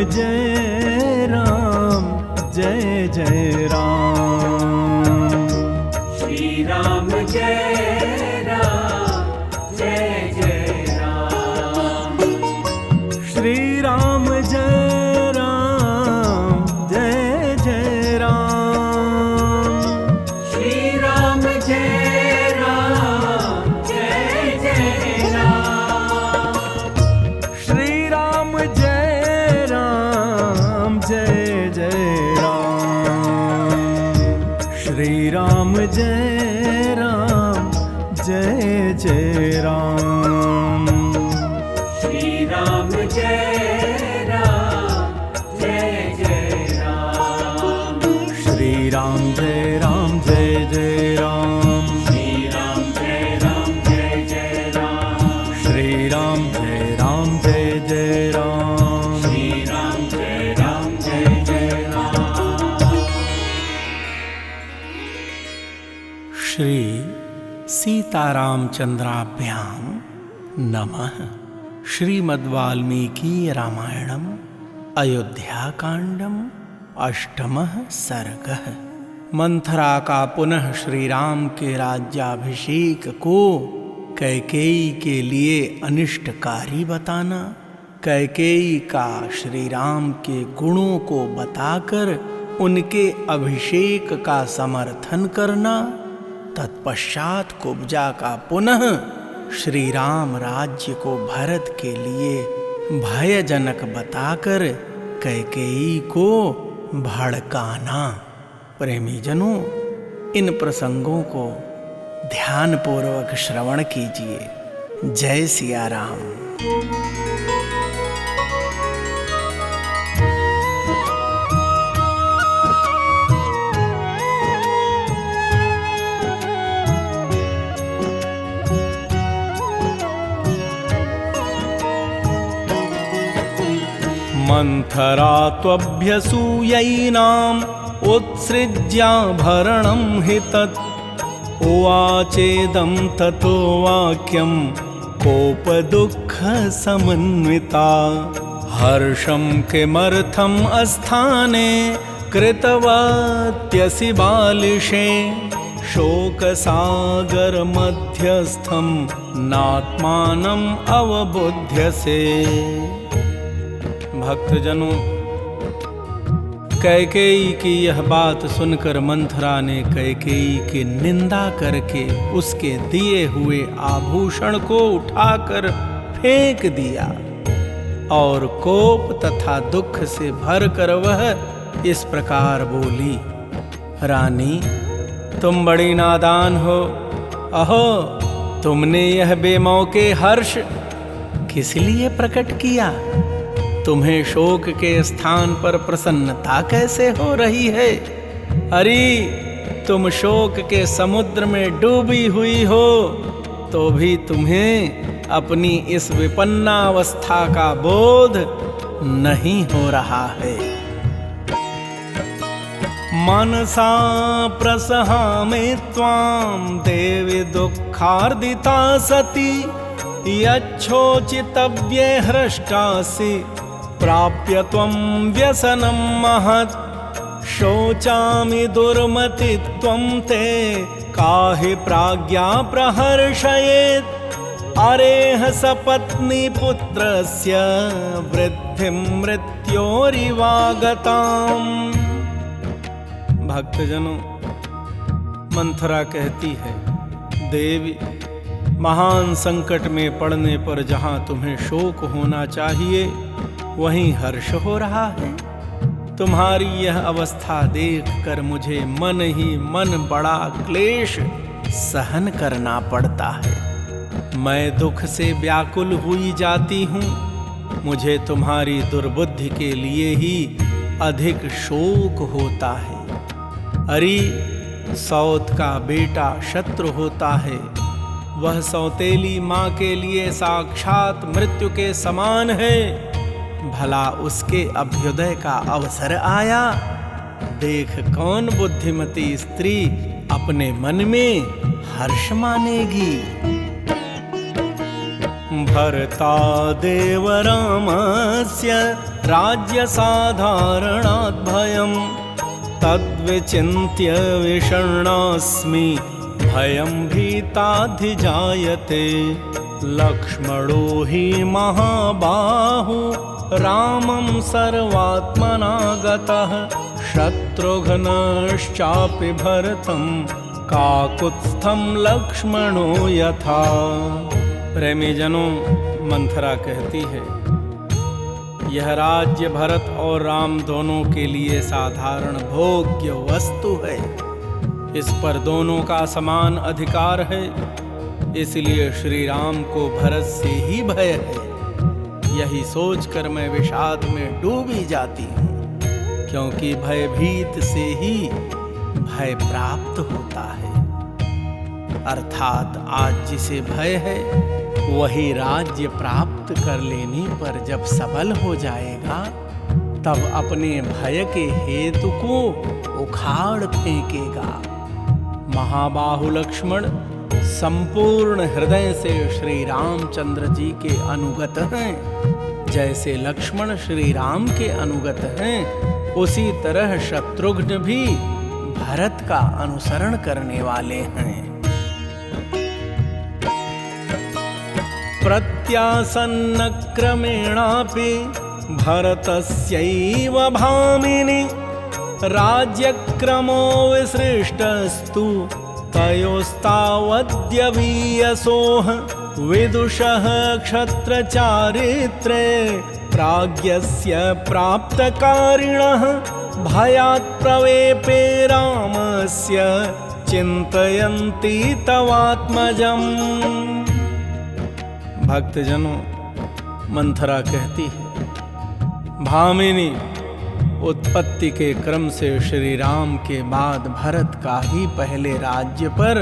जय राम जय जय राम। श्री राम जय राम जय जय राम। श्री राम जय राम जय जय राम। श्री राम जय राम जय जय राम। श्री राम जय राम जय जय राम। श्री राम जय राम जय जय राम। श्री राम जय राम जय जय राम। श्री राम जय राम जय जय राम। श्री राम जय राम जय जय राम। श्री राम जय राम जय जय राम। श्री राम जय राम जय जय राम। श्री सीतारामचंद्राभ्यां नमः। श्रीमद्वाल्मीकि रामायणम् अयोध्याकांडम् अष्टमः सर्गः। मंथरा का पुनः श्री राम के राज्याभिषेक को कैकेयी के लिए अनिष्टकारी बताना, कैकेयी का श्री राम के गुणों को बताकर उनके अभिषेक का समर्थन करना, तत्पश्चात कुब्जा का पुनः श्री राम राज्य को भरत के लिए भयजनक बताकर कैकेयी को भड़काना। प्रेमी जनों, इन प्रसंगों को ध्यानपूर्वक श्रवण कीजिए। जय सिया राम। मंथरा त्वभ्यसूयैनाम् उत्सृज्याभरणं हि तत् उवाचेदं ततो वाक्यं कोपदुःखसमन्विता। हर्षं किमर्थम् अस्थाने कृतवत्यसि बालिशे। शोकसागरमध्यस्थं नात्मानम् अवबुध्यसे। भक्तजनों, कैकेयी की यह बात सुनकर मंथरा ने कैकेयी की निंदा करके उसके दिए हुए आभूषण को उठाकर फेंक दिया और कोप तथा दुख से भरकर वह इस प्रकार बोली, रानी, तुम बड़ी नादान हो। अहो, तुमने यह बेमौके हर्ष किस लिए प्रकट किया? तुम्हें शोक के स्थान पर प्रसन्नता कैसे हो रही है? अरे, तुम शोक के समुद्र में डूबी हुई हो तो भी तुम्हें अपनी इस विपन्नावस्था का बोध नहीं हो रहा है। मनसा प्रसहामि त्वां देवी दुःखार्दिता सती। यच्छोचितव्ये हृष्टासि प्राप्य त्वं व्यसनं महत्। शोचामि दुर्मति त्वं ते काहि प्राज्ञा प्रहर्षयेत्। अरेह सपत्नी पुत्रस्य वृद्धिं मृत्योरिवागताम्। भक्तजनों, मंथरा कहती है, देवी, महान संकट में पड़ने पर जहां तुम्हें शोक होना चाहिए वहीं हर्ष हो रहा है। तुम्हारी यह अवस्था देखकर मुझे मन ही मन बड़ा क्लेश सहन करना पड़ता है। मैं दुख से व्याकुल हुई जाती हूँ। मुझे तुम्हारी दुर्बुद्धि के लिए ही अधिक शोक होता है। अरे, सौत का बेटा शत्रु होता है। वह सौतेली माँ के लिए साक्षात मृत्यु के समान है। भला उसके अभ्युदय का अवसर आया, देख कौन बुद्धिमती स्त्री अपने मन में हर्ष मानेगी। भर्ता देव रामस्य राज्य साधारणात् भयं तद्विचिन्त्य विषण्णास्मि भयं भीताधिजायते लक्ष्मणो हि महाबाहु रामं सर्वात्मना गतः शत्रुघ्नश्चापि भरतं काकुत्स्थं लक्ष्मणो यथा। प्रेमीजनों, मंथरा कहती है, यह राज्य भरत और राम दोनों के लिए साधारण भोग्य वस्तु है। इस पर दोनों का समान अधिकार है, इसलिए श्री राम को भरत से ही भय है। यही सोचकर मैं विषाद में डूबी जाती हूँ, क्योंकि भयभीत से ही भय प्राप्त होता है। अर्थात आज जिसे भय है वही राज्य प्राप्त कर लेने पर जब सबल हो जाएगा तब अपने भय के हेतु को उखाड़ फेंकेगा। महाबाहु लक्ष्मण संपूर्ण हृदय से श्री रामचंद्र जी के अनुगत हैं। जैसे लक्ष्मण श्री राम के अनुगत हैं, उसी तरह शत्रुघ्न भी भरत का अनुसरण करने वाले हैं। प्रत्यासन्न क्रमेणापि भरतस्यैव भामिनि राज्यक्रमो विसृष्टस्तु तयोस्तावद्यवीयसोः विदुषः क्षत्रचारित्रे प्राज्ञस्य प्राप्तकारिणः भयात् प्रवेपे रामस्य चिन्तयन्ति तवात्मजम्। भक्तजनों, मंथरा कहती है, भामिनी, उत्पत्ति के क्रम से श्री राम के बाद भरत का ही पहले राज्य पर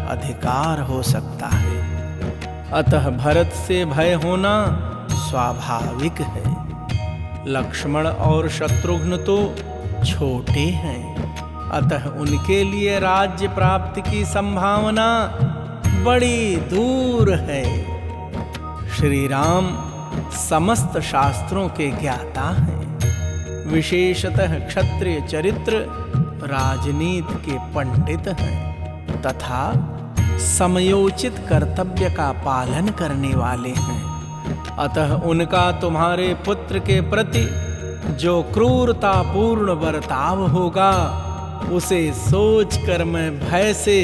अधिकार हो सकता है। अतः भरत से भय होना स्वाभाविक है। लक्ष्मण और शत्रुघ्न तो छोटे हैं, अतः उनके लिए राज्य प्राप्ति की संभावना बड़ी दूर है। श्री राम समस्त शास्त्रों के ज्ञाता हैं, विशेषतः क्षत्रिय चरित्र राजनीति के पंडित हैं तथा समयोचित कर्तव्य का पालन करने वाले हैं। अतः उनका तुम्हारे पुत्र के प्रति जो क्रूरतापूर्ण बर्ताव होगा उसे सोचकर मैं भय से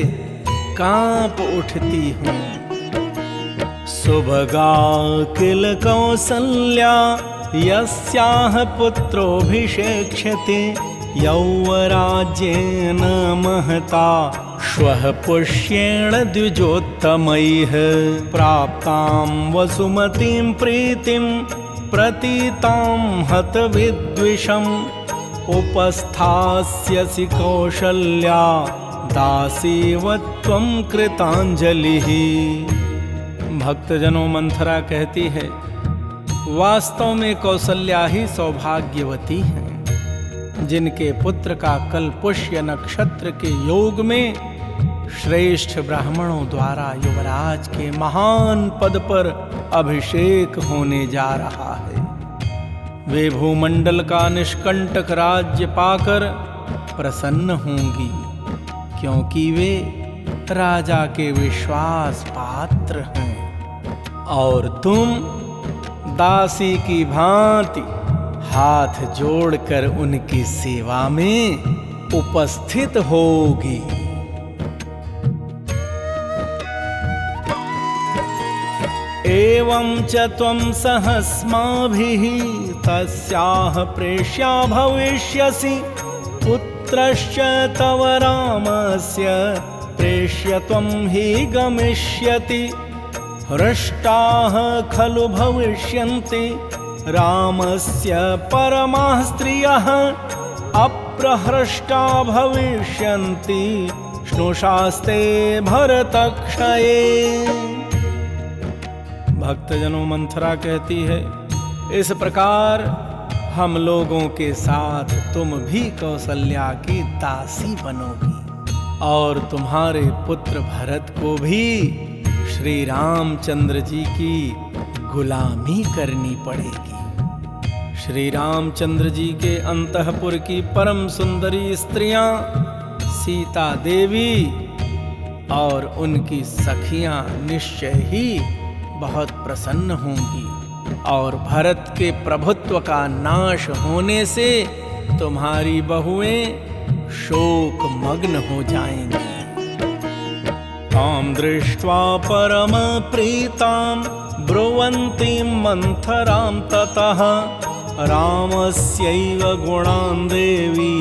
कांप उठती हूँ। सुभगा किल कौसल्या यस्याह पुत्रोऽभिषेक्ष्यते यौवराज्येन महता श्वः पुष्येण द्विजोत्तमैः प्राप्तां वसुमतीं प्रीतिं प्रतीतां हतविद्विषम् उपस्थास्यसि कौशल्या दासीवत्वं कृतांजलिः। भक्तजनों, मंथरा कहती है, वास्तव में कौसल्या ही सौभाग्यवती हैं, जिनके पुत्र का कल पुष्य नक्षत्र के योग में श्रेष्ठ ब्राह्मणों द्वारा युवराज के महान पद पर अभिषेक होने जा रहा है। वे भूमंडल का निष्कंटक राज्य पाकर प्रसन्न होंगी, क्योंकि वे राजा के विश्वास पात्र हैं और तुम दासी की भांति हाथ जोड़कर उनकी सेवा में उपस्थित होगी। एवं च त्वं सहस्माभिः तस्याः प्रेष्या भविष्यसि पुत्रश्च तव रामस्य प्रेष्य त्वं हि गमिष्यति। हृष्टाः खलु भविष्यन्ति रामस्य परमाः स्त्रियः अप्रहृष्टा भविष्यन्ति स्नुषास्ते भरतक्षये। भक्तजनों, मंथरा कहती है, इस प्रकार हम लोगों के साथ तुम भी कौशल्या की दासी बनोगी और तुम्हारे पुत्र भरत को भी श्री रामचंद्र जी की गुलामी करनी पड़ेगी। श्री रामचंद्र जी के अंतःपुर की परम सुंदरी स्त्रियां सीता देवी और उनकी सखियां निश्चय ही बहुत प्रसन्न होंगी और भरत के प्रभुत्व का नाश होने से तुम्हारी बहुएं शोक मग्न हो जाएंगी। तां दृष्ट्वा परम प्रीतां ब्रुवन्तीं मंथरां ततः रामस्यैव गुणान् देवी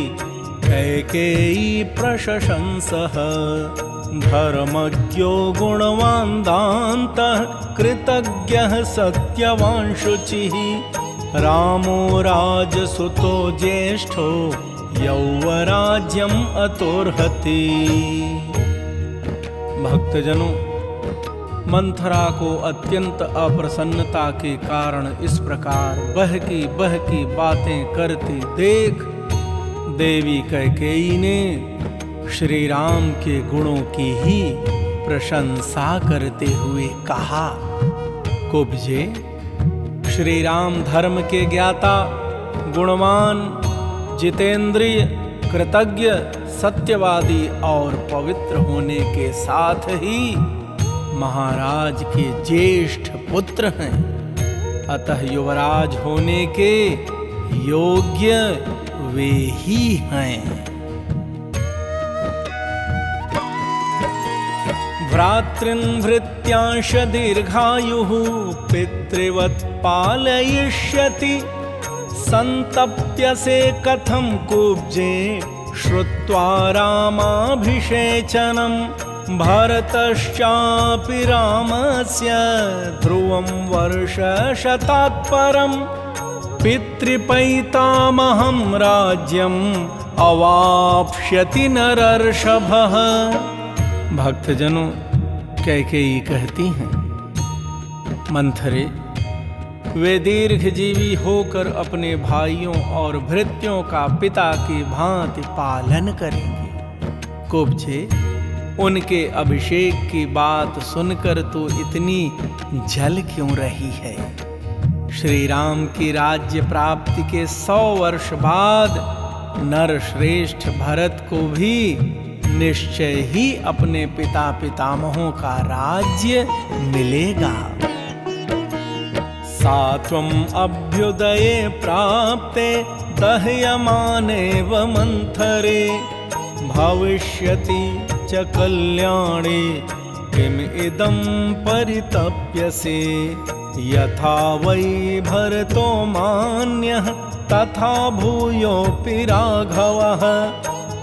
कैकेयी प्रशंसः। धर्मज्ञो गुणवान् दान्तः कृतज्ञः सत्यवान् शुचिः रामो राजसुतो ज्येष्ठो यौवराज्यम् अतोर्हति। भक्तजनों, मंथरा को अत्यंत अप्रसन्नता के कारण इस प्रकार बहकी बातें करती देख देवी कैकेयी ने श्री राम के गुणों की ही प्रशंसा करते हुए कहा, कुब्जे, श्री राम धर्म के ज्ञाता, गुणवान, जितेंद्रिय, कृतज्ञ, सत्यवादी और पवित्र होने के साथ ही महाराज के ज्येष्ठ पुत्र हैं। अतः युवराज होने के योग्य वे ही हैं। भ्रातृन्भृत्यांश दीर्घायुः पितृवत् पालयिष्यति संतप्यसे कथं कुब्जे श्रुत्वा रामाभिषेचनम्। भरतश्चापि रामस्य ध्रुवं वर्षशतात् परम् पितृपैतामहं राज्यम् अवाप्स्यति नरर्षभः। भक्तजनों, कैकेयी कहती हैं, मंथरे, वे दीर्घजीवी होकर अपने भाइयों और भृत्यों का पिता की भांति पालन करेंगे। कुब्जे, उनके अभिषेक की बात सुनकर तो इतनी जल क्यों रही है? श्री राम की राज्य प्राप्ति के 100 वर्ष बाद नरश्रेष्ठ भरत को भी निश्चय ही अपने पिता पितामहों का राज्य मिलेगा। सात्वम् अभ्युदये प्राप्ते दह्यमानेव मंथरे भविष्यति च कल्याणे किम इदं परितप्यसे। यथा वै भरतो मान्यः तथा भूयोऽपि राघवः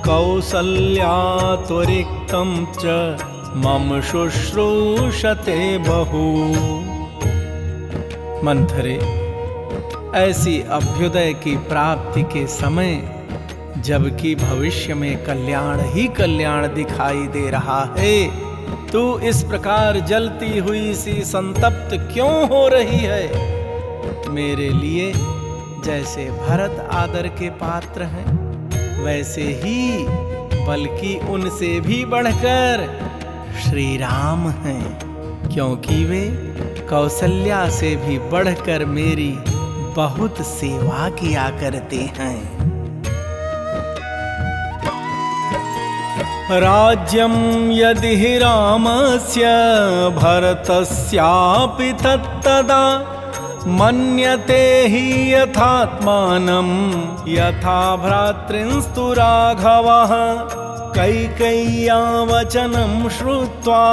कौसल्या त्वरिक्तं च मम शुश्रूषते बहु। मंथरे, ऐसी अभ्युदय की प्राप्ति के समय, जबकि भविष्य में कल्याण ही कल्याण दिखाई दे रहा है, तू इस प्रकार जलती हुई सी संतप्त क्यों हो रही है? मेरे लिए जैसे भरत आदर के पात्र हैं, वैसे ही बल्कि उनसे भी बढ़कर श्री राम हैं, क्योंकि वे कौसल्या से भी बढ़कर मेरी बहुत सेवा किया करते हैं। राज्यं यदि हि रामस्य भरतस्यापि तत्तदा मन्यते हि यथात्मानं यथा भ्रातृंस्तु राघवः। कैकेय्या वचनं श्रुत्वा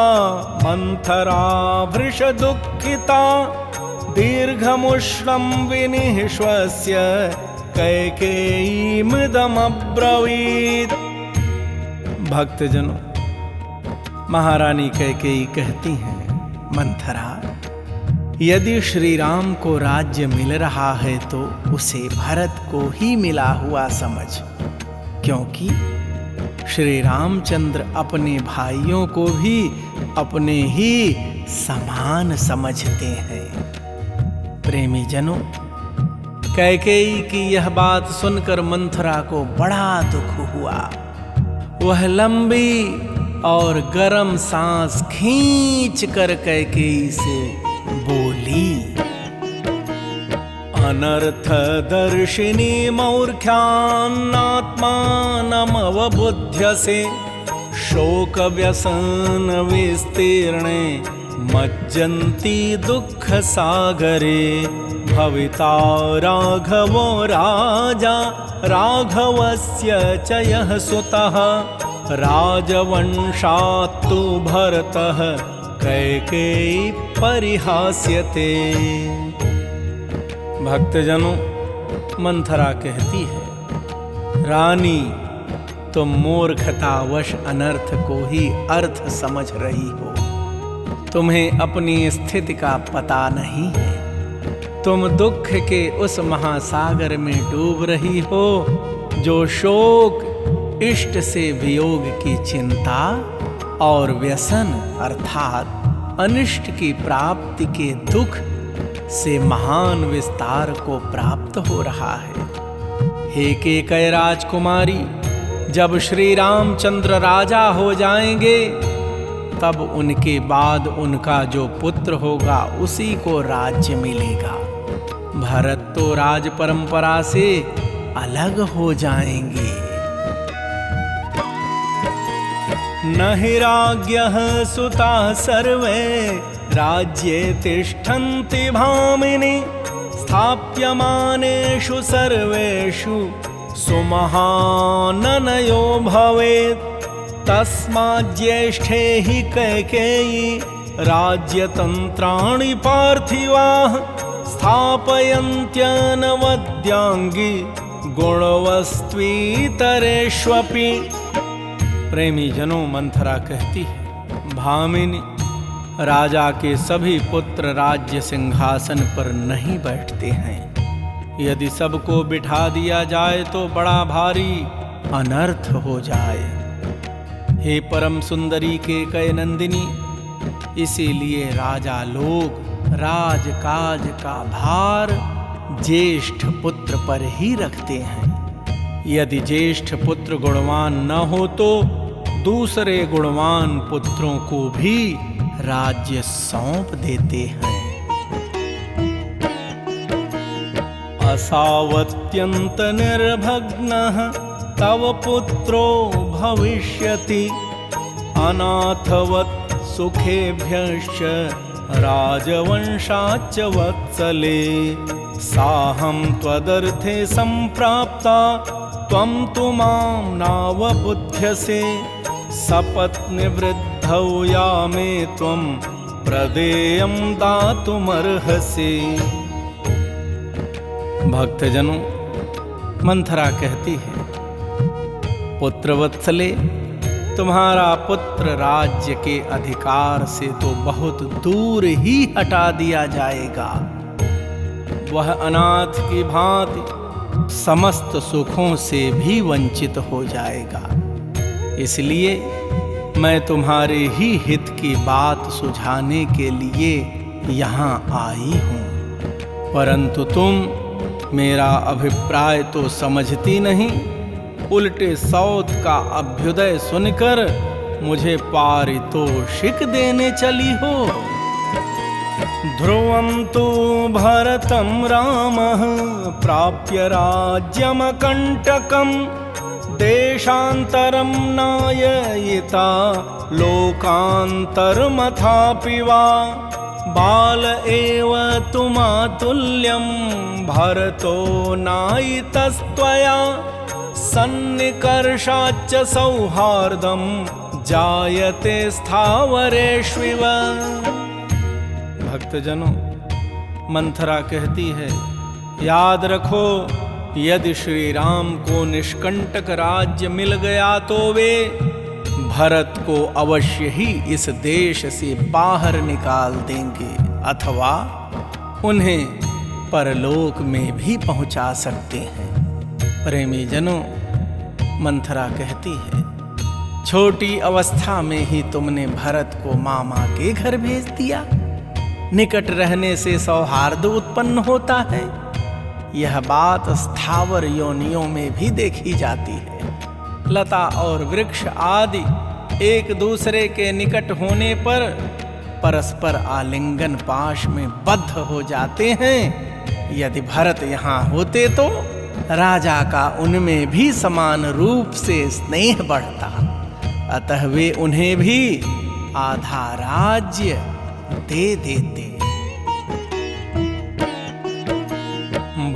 मंथरा भृशदुःखिता दीर्घमुष्णं विनिश्वस्य कैकेयीमिदमब्रवीत्। भक्तजनों, महारानी कैकेयी कहती हैं, मंथरा, यदि श्री राम को राज्य मिल रहा है तो उसे भरत को ही मिला हुआ समझ, क्योंकि श्री रामचंद्र अपने भाइयों को भी अपने ही समान समझते हैं। प्रेमी जनों, कैकेयी की यह बात सुनकर मंथरा को बड़ा दुख हुआ। वह लंबी और गर्म सांस खींच कर कैकेयी से बोली, अनर्थदर्शिनी मूर्ख्यान्नात्मानमवबुध्यसे शोकव्यसन विस्तीर्णे मज्जन्ति दुःखसागरे भविता राघवो राजा राघवस्य च यः सुतः राजवंशात्तु भरतः कैकेयी परिहास्यते। भक्तजनों, मंथरा कहती है, रानी तुम मूर्खतावश अनर्थ को ही अर्थ समझ रही हो। तुम्हें अपनी स्थिति का पता नहीं है। तुम दुख के उस महासागर में डूब रही हो जो शोक, इष्ट से वियोग की चिंता और व्यसन अर्थात अनिष्ट की प्राप्ति के दुख से महान विस्तार को प्राप्त हो रहा है। हे कैकेयी राजकुमारी, जब श्री रामचंद्र राजा हो जाएंगे तब उनके बाद उनका जो पुत्र होगा उसी को राज्य मिलेगा। भरत तो राज परंपरा से अलग हो जाएंगे। न हि राज्ञः सुताः सर्वे राज्ये तिष्ठन्ति भामिनि स्थाप्यमानेषु सर्वेषु सुमहाननयो भवेत्। तस्माज्ज्येष्ठे हि कैकेयी राज्यतन्त्राणि पार्थिवाः स्थापयन्त्यनवद्यांगी गुणवस्त्वीतरेष्वपि। प्रेमी जनों, मंथरा कहती है, भामिनी, राजा के सभी पुत्र राज्य सिंहासन पर नहीं बैठते हैं। यदि सबको बिठा दिया जाए तो बड़ा भारी अनर्थ हो जाए। हे परम सुंदरी कैकेयी नंदिनी, इसीलिए राजा लोग राजकाज का भार ज्येष्ठ पुत्र पर ही रखते हैं। यदि ज्येष्ठ पुत्र गुणवान न हो तो दूसरे गुणवान पुत्रों को भी राज्य सौंप देते हैं। असावत्यंत निर्भग्नः तव पुत्रो भविष्यति अनाथवत् सुखेभ्यश्च राजवंशाच्च वत्सले। साहं त्वदर्थे सम्प्राप्ता त्वं तु मां नावबुध्यसे सपत्नीवृद्धौ या मे त्वं प्रदेयं दातुमर्हसि। भक्तजनों, मंथरा कहती है, पुत्रवत्सले, तुम्हारा पुत्र राज्य के अधिकार से तो बहुत दूर ही हटा दिया जाएगा। वह अनाथ की भांति समस्त सुखों से भी वंचित हो जाएगा। इसलिए मैं तुम्हारे ही हित की बात सुझाने के लिए यहाँ आई हूँ, परंतु तुम मेरा अभिप्राय तो समझती नहीं, उल्टे सौत का अभ्युदय सुनकर मुझे पारितोषिक देने चली हो। ध्रुवं तु भरतं रामः प्राप्य राज्यमकण्टकम् देशान्तरं नाययिता लोकान्तरमथापि वा बाल एव तु मातुल्यं भरतो नायितस्त्वया सन्निकर्षाच्च सौहार्दं जायते स्थावरेष्विव। भक्तजनों, मंथरा कहती है, याद रखो, यदि श्री राम को निष्कंटक राज्य मिल गया तो वे भरत को अवश्य ही इस देश से बाहर निकाल देंगे अथवा उन्हें परलोक में भी पहुंचा सकते हैं। प्रेमी जनों, मंथरा कहती है, छोटी अवस्था में ही तुमने भरत को मामा के घर भेज दिया। निकट रहने से सौहार्द उत्पन्न होता है। यह बात स्थावर योनियों में भी देखी जाती है। लता और वृक्ष आदि एक दूसरे के निकट होने पर परस्पर आलिंगन पाश में बद्ध हो जाते हैं। यदि भरत यहाँ होते तो राजा का उनमें भी समान रूप से स्नेह बढ़ता, अतः वे उन्हें भी आधा राज्य दे देते।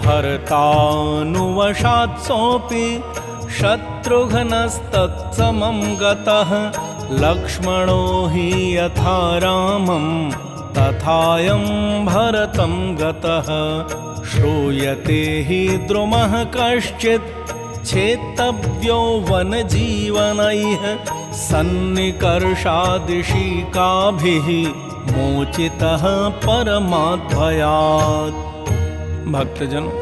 भरतानुवशात् सोऽपि शत्रुघ्नस्तत्समं गतः, लक्ष्मणो हि यथा रामं तथायं भरतं गतः। श्रूयते हि द्रुमः कश्चित् छेत्तव्यो वनजीवनैः, सन्निकर्षादिशिकाभिः मोचितः परमाद्भयात्। भक्तजनों,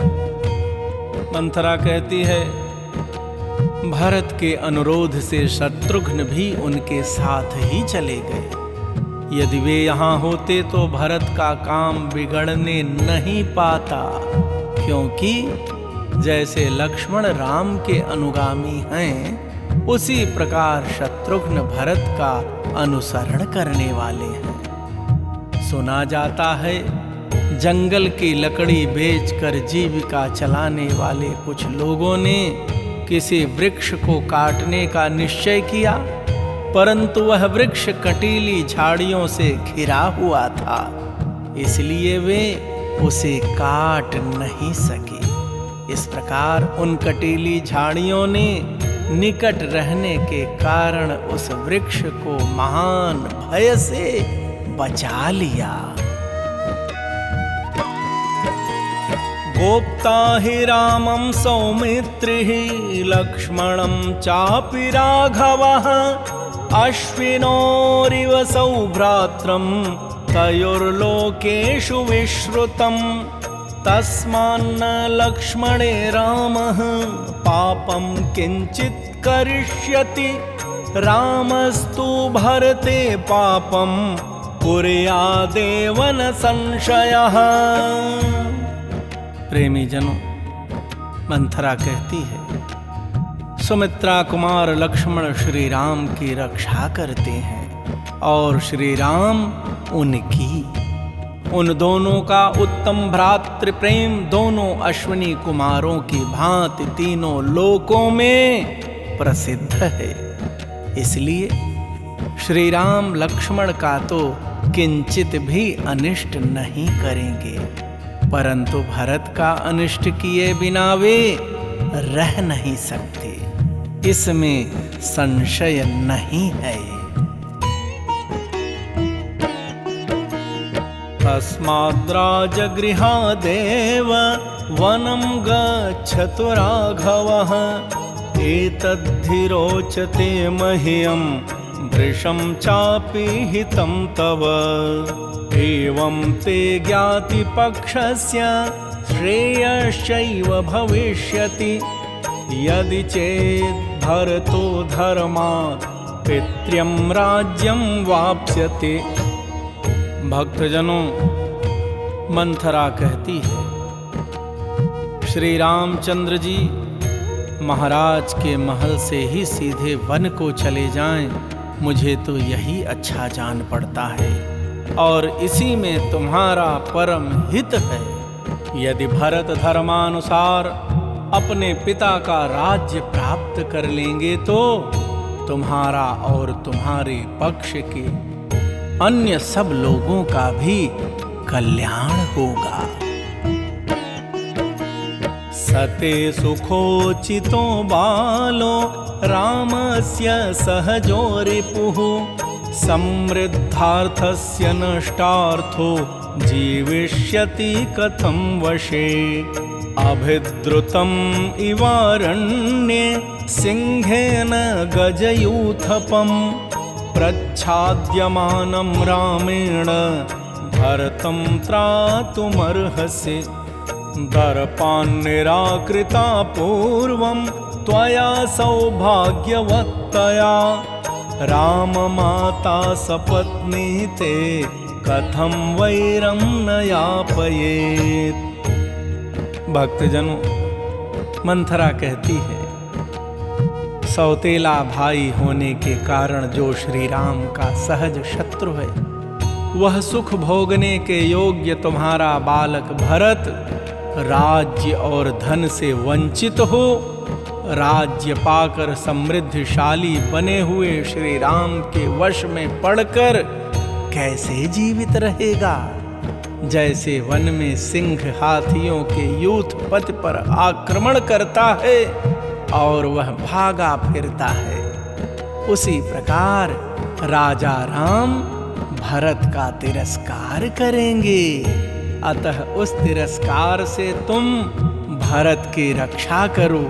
मंथरा कहती है, भरत के अनुरोध से शत्रुघ्न भी उनके साथ ही चले गए। यदि वे यहाँ होते तो भरत का काम बिगड़ने नहीं पाता, क्योंकि जैसे लक्ष्मण राम के अनुगामी हैं, उसी प्रकार शत्रुघ्न भरत का अनुसरण करने वाले हैं। सुना जाता है, जंगल की लकड़ी बेचकर जीविका चलाने वाले कुछ लोगों ने किसी वृक्ष को काटने का निश्चय किया, परंतु वह वृक्ष कटीली झाड़ियों से घिरा हुआ था, इसलिए वे उसे काट नहीं सके। इस प्रकार उन कटीली झाड़ियों ने निकट रहने के कारण उस वृक्ष को महान भय से बचा लिया। गोप्ता हि रामं सौमित्रिः लक्ष्मणं चापि राघवः, अश्विनोरिव सौभ्रात्रं तयोर्लोकेषु विश्रुतम्। तस्मान्न लक्ष्मणे रामः पापं किञ्चित् करिष्यति, रामस्तु भरते पापं कुर्यादेव न संशयः। प्रेमी जनों, मंथरा कहती है, सुमित्रा कुमार लक्ष्मण श्री राम की रक्षा करते हैं और श्री राम उनकी। उन दोनों का उत्तम भ्रातृ प्रेम दोनों अश्विनी कुमारों की भांति तीनों लोकों में प्रसिद्ध है। इसलिए श्री राम लक्ष्मण का तो किंचित भी अनिष्ट नहीं करेंगे, परंतु भरत का अनिष्ट किए बिना वे रह नहीं सकते, इसमें संशय नहीं है। तस्माद्राजगृहादेव वनं गच्छतु राघवः, एतद्धि रोचते मह्यं वृषं चापि हितं तव। एवं ते ज्ञातिपक्षस्य श्रेयश्चैव भविष्यति, यदि चेत् भरतो धर्मात् पितृं राज्यं वाप्स्यते। भक्तजनों, मंथरा कहती है, श्री रामचंद्र जी महाराज के महल से ही सीधे वन को चले जाएं, मुझे तो यही अच्छा जान पड़ता है और इसी में तुम्हारा परम हित है। यदि भरत धर्मानुसार अपने पिता का राज्य प्राप्त कर लेंगे तो तुम्हारा और तुम्हारे पक्ष के अन्य सब लोगों का भी कल्याण होगा। सते सुखोचितो बालो रामस्य सहजो रिपुः, समृद्धार्थस्य नष्टार्थो जीविष्यति कथं वशे। अभिद्रुतम् इवारण्ये सिंहेन गजयूथपम्, प्रच्छाद्यमानं रामेण भरतं त्रातुमर्हसि। दर्पान्निराकृता पूर्वं त्वया सौभाग्यवत्तया, राममाता सपत्नी ते कथं वैरं न यापयेत्। भक्तजनों, मंथरा कहती है, सौतेला भाई होने के कारण जो श्री राम का सहज शत्रु है, वह सुख भोगने के योग्य तुम्हारा बालक भरत राज्य और धन से वंचित हो, राज्य पाकर समृद्धशाली बने हुए श्री राम के वश में पड़कर कैसे जीवित रहेगा? जैसे वन में सिंह हाथियों के यूथपथ पर आक्रमण करता है और वह भागा फिरता है, उसी प्रकार राजा राम भरत का तिरस्कार करेंगे। अतः उस तिरस्कार से तुम भरत की रक्षा करो।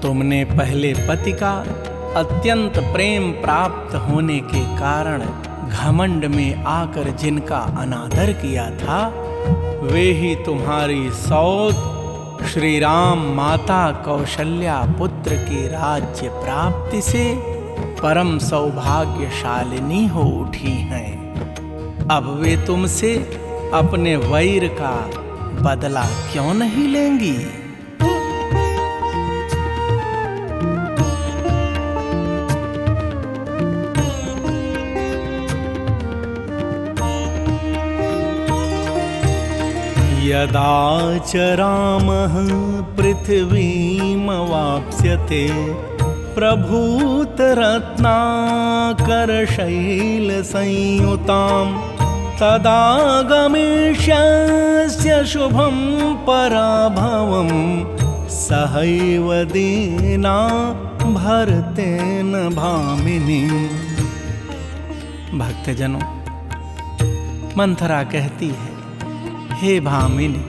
तुमने पहले पति का अत्यंत प्रेम प्राप्त होने के कारण घमंड में आकर जिनका अनादर किया था, वे ही तुम्हारी सौत श्री राम माता कौशल्या पुत्र के राज्य प्राप्ति से परम सौभाग्यशालिनी हो उठी हैं। अब वे तुमसे अपने वैर का बदला क्यों नहीं लेंगी? यदा च रामः पृथिवीमवाप्स्यते प्रभूतरत्नाकरशैलसंयुतां तदा गमिष्यस्य शुभं पराभवं सहैव दीना भरतेन भामिनी। भक्तजनों, मंथरा कहती है, हे भामिनी,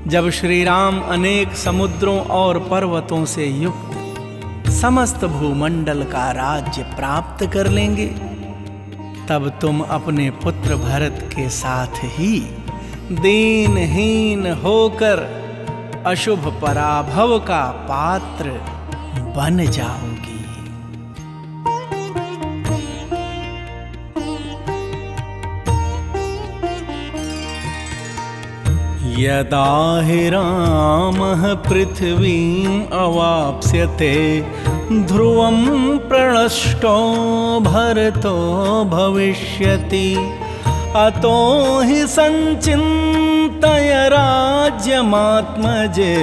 जब श्री राम अनेक समुद्रों और पर्वतों से युक्त समस्त भूमंडल का राज्य प्राप्त कर लेंगे, तब तुम अपने पुत्र भरत के साथ ही दीनहीन होकर अशुभ पराभव का पात्र बन जाओगी। यदा हि रामः पृथिवीम् अवाप्स्यते ध्रुवं प्रणष्टो भरतो भविष्यति अतो हि संचिन्तय राज्यमात्मजे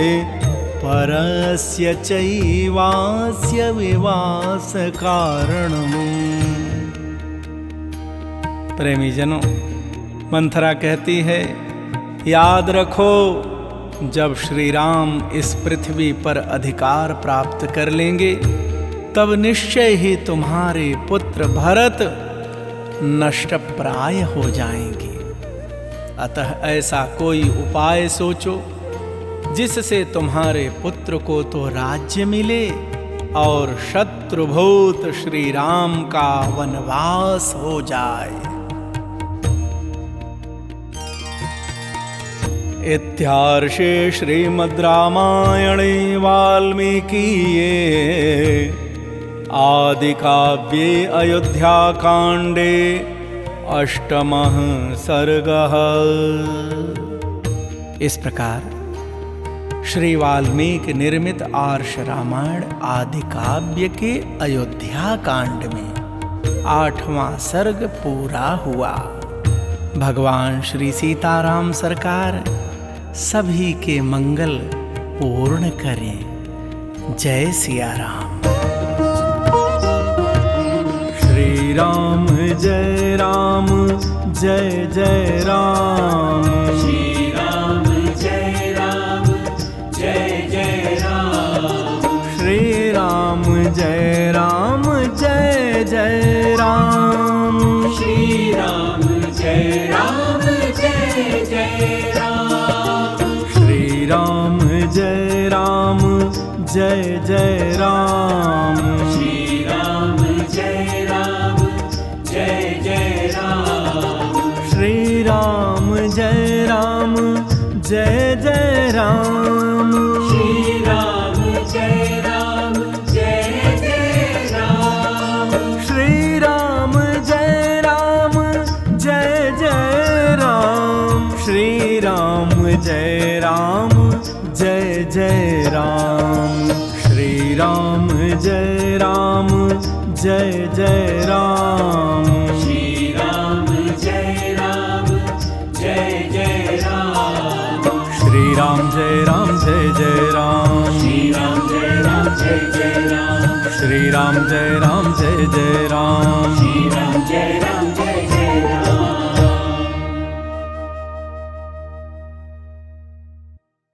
परस्य चैवास्य विवास कारणम्। प्रेमी जनों, मंथरा कहती है, याद रखो, जब श्री राम इस पृथ्वी पर अधिकार प्राप्त कर लेंगे, तब निश्चय ही तुम्हारे पुत्र भरत नष्टप्राय हो जाएंगे। अतः ऐसा कोई उपाय सोचो जिससे तुम्हारे पुत्र को तो राज्य मिले और शत्रुभूत श्री राम का वनवास हो जाए। इत्यार्षे श्रीमद् रामायणे वाल्मीकीये आदिकाव्ये अयोध्याकाण्डे अष्टमः सर्गः। इस प्रकार श्री वाल्मीकि निर्मित आर्ष रामायण आदि काव्य के अयोध्या कांड में 8वां सर्ग पूरा हुआ। भगवान श्री सीताराम सरकार सभी के मंगल पूर्ण करें। जय सिया राम। श्री राम जय राम, जय जय राम। श्री राम जय राम, जय जय राम। श्री राम जय राम, जय जय राम। श्री राम जय राम, जय जय राम। श्री राम जय राम, जय जय राम। श्री राम जय राम, जय जय राम। श्री राम जय राम, जय जय राम। श्री राम जय राम, जय जय राम। श्री राम जय राम, जय जय राम। श्री राम जय राम, जय जय राम। श्री राम जय राम, जय जय राम। श्री राम जय राम, जय जय राम। श्री राम जय राम जय जय राम। श्री राम जय राम जय जय राम। श्री राम जय राम जय जय राम। श्री राम जय राम जय